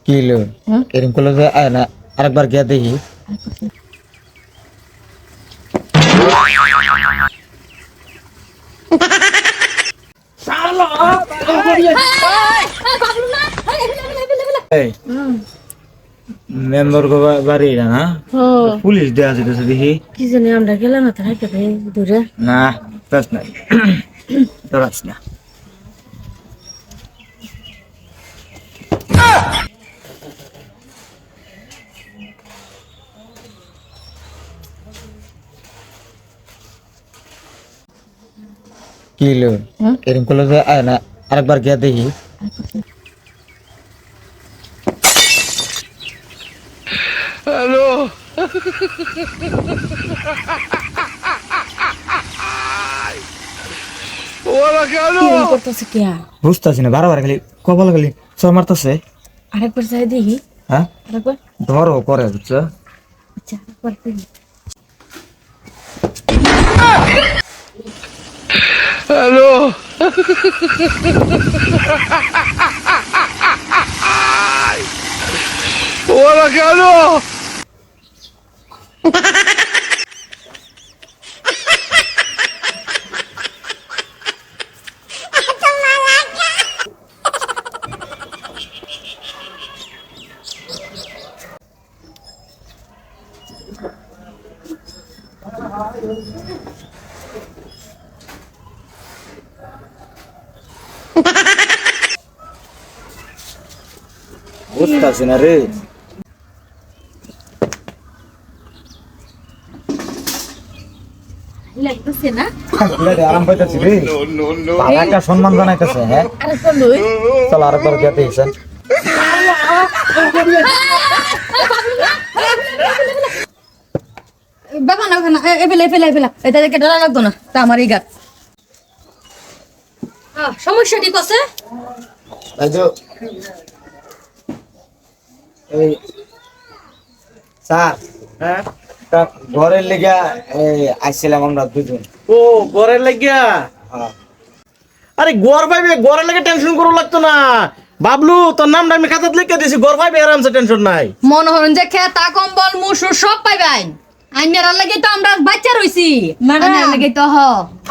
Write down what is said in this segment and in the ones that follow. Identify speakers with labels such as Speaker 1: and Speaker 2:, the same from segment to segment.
Speaker 1: কি হলো? এরকম করলে যে আয় না, আরেকবার গিয়ে দেখি। এই মেম্বার বাড়ি না পুলিশ দেয়া যেতেছে দেখি।
Speaker 2: কি জানি আমরা গেলাম না তাই দূরে
Speaker 1: না প্রশ্ন নাই তোরাস না। কি হলো? এরকম করলে যে আয় না, আরেকবার গিয়ে দেখি।
Speaker 3: হ্যালো ওরা কেন
Speaker 2: কি করতেছে কি
Speaker 1: বুঝতেছি না, বারবার খালি কপাল খালি চর মারতেছে।
Speaker 2: আরেকবার যাই দেখি।
Speaker 1: হ্যাঁ
Speaker 2: আরেকবার
Speaker 1: ধরো করে বুঝছো।
Speaker 2: আচ্ছা আরেকবার দেখি।
Speaker 3: হ্যালো ওরা কেন
Speaker 1: বুঝতেছি না রে।
Speaker 2: লাগতেছে না
Speaker 1: আরাম পাইতেছি রে, ভালো একটা সম্মান জানাইতেছে। হ্যাঁ
Speaker 2: আরেকবার লই
Speaker 1: চল আরেকবার গিয়ে দেখছেন।
Speaker 2: বাবা না না এবেলা এবেলা এবেলা এটা দেখে ডরা লাগতো না তা আমার এই গাছ সমস্যা ঠিক আছে।
Speaker 1: এই যে এই স্যার,
Speaker 3: হ্যাঁ
Speaker 1: তা ঘরের লেগে আইছিলাম আমরা দুজন।
Speaker 3: ও গড়ের লাগিয়া
Speaker 1: হ্যাঁ।
Speaker 3: আরে গড় পাইবে গড়ের লাগে টেনশন করো লাগতো না বাবলু তোর নামটা আমি খাতাত লিখে দিছি গড় পাইবে আরামসে টেনশন নাই
Speaker 2: মনে হন যে খেতা কম্বল মুসুর সব পাইবেন আইনার লাগে তো আমরা বাচ্চা রইছি আইনার লাগে তো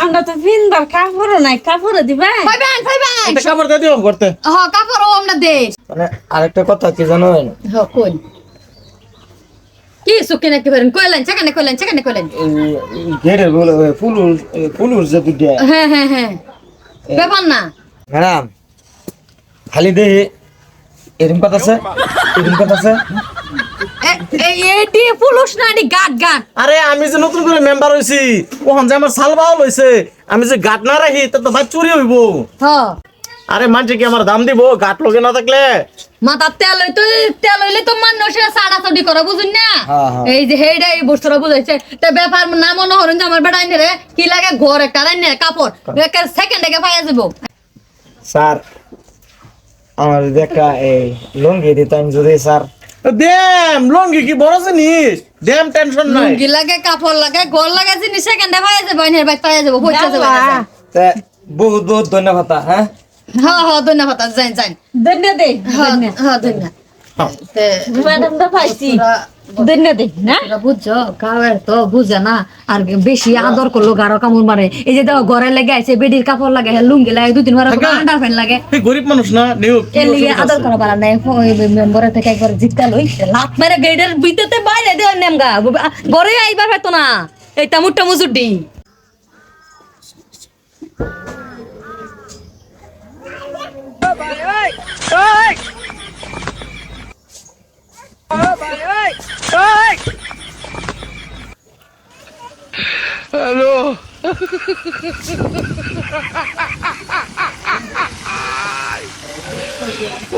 Speaker 4: আমরা তো ভিনবার কাপড়ও নাই কাপড়ও দিবা
Speaker 2: পাইবেন পাইবেন
Speaker 3: একটা খাবার দিয়ে দিও করতে
Speaker 2: কাপড়ও আমরা দে
Speaker 1: মানে আরেকটা কথা কি জানেন,
Speaker 2: কোন কি সুকে নাকি পারেন কইলেন সেখানে কইলেন
Speaker 1: এই ঘেরে ফুলুর যে দুটা
Speaker 2: হ্যাঁ হ্যাঁ হ্যাঁ ব্যাপার না
Speaker 1: ম্যাডাম খালি দেহি এরকম কথা আছে, এরকম কথা আছে।
Speaker 2: এটি পুলুস না এটি গাট গাট
Speaker 3: আরে আমি যে নতুন করে মেম্বার হইছি ওখান যে আমার সালবাও লইছে আমি যে গাট না রাখি তা তো ভাই চুরি হইব। আরে মানছে কি আমার দাম দিব গাট লগে না থাকলে
Speaker 2: মাথা তেল হইলে তো মানুষের সাড়া চড়ি করে বুঝুন না
Speaker 1: হ্যাঁ, হ্যাঁ।
Speaker 2: এই যে হেইডা এই বস্তুটা বুঝাইছে তো ব্যাপার না মনে হরেন যে আমার বেটা আইনে রে কি লাগে ঘর একটা আইনে কাপড় সেকেন্ডে পাইয়া যাব
Speaker 1: স্যার আমার যদি একটা এই লঙ্গি দিতেন যদি স্যার।
Speaker 3: দেম লঙ্গি কি বড় জিনিস দেম টেনশন নাই
Speaker 2: লুঙ্গি লাগে কাপড় লাগে ঘর লাগে জিনিস সেকেন্ডে পাইয়া যাব আইনের বাইক পাইয়া যাব পয়সা যাব
Speaker 1: তা বহুত বহুত ধন্যবাদ। হ্যাঁ
Speaker 2: হ্যাঁ ধন্যবাদ যাই যাই
Speaker 4: দন্য দে
Speaker 2: হ্যাঁ ধন্যবাদ
Speaker 4: ম্যাডাম তো পাইছি দন্য দে না
Speaker 2: তোরা বুঝছো গাঁয়ের তো বুঝে না আর বেশি আদর করলো গারো কামড় মারে এই যে দেখো ঘরে লেগে আছে বেডির কাপড় লাগে লুঙ্গি লাগে 2-3 বার আন্ডার প্যান্ট লাগে
Speaker 3: এই গরিব মানুষ না নিও
Speaker 2: এর লিগে আদর করা পারা নাই মেম্বারে থেকে একবার জিততা লই লাত মেরে গেটের ভিতরতে বাইরে দেও নেমগা ঘরে আইবার হয়তো না এই তামুট্টা মুজুডি
Speaker 3: হ্যালো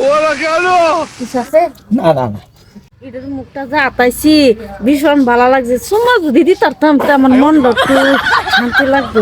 Speaker 3: ওরা কেন
Speaker 4: কিছু আছে
Speaker 1: না না না
Speaker 4: এটার মুখটা যা পাইছি ভীষণ ভালো লাগছে সুমা যদি দিতাম তো আমার মনটা একটু শান্তি লাগতো।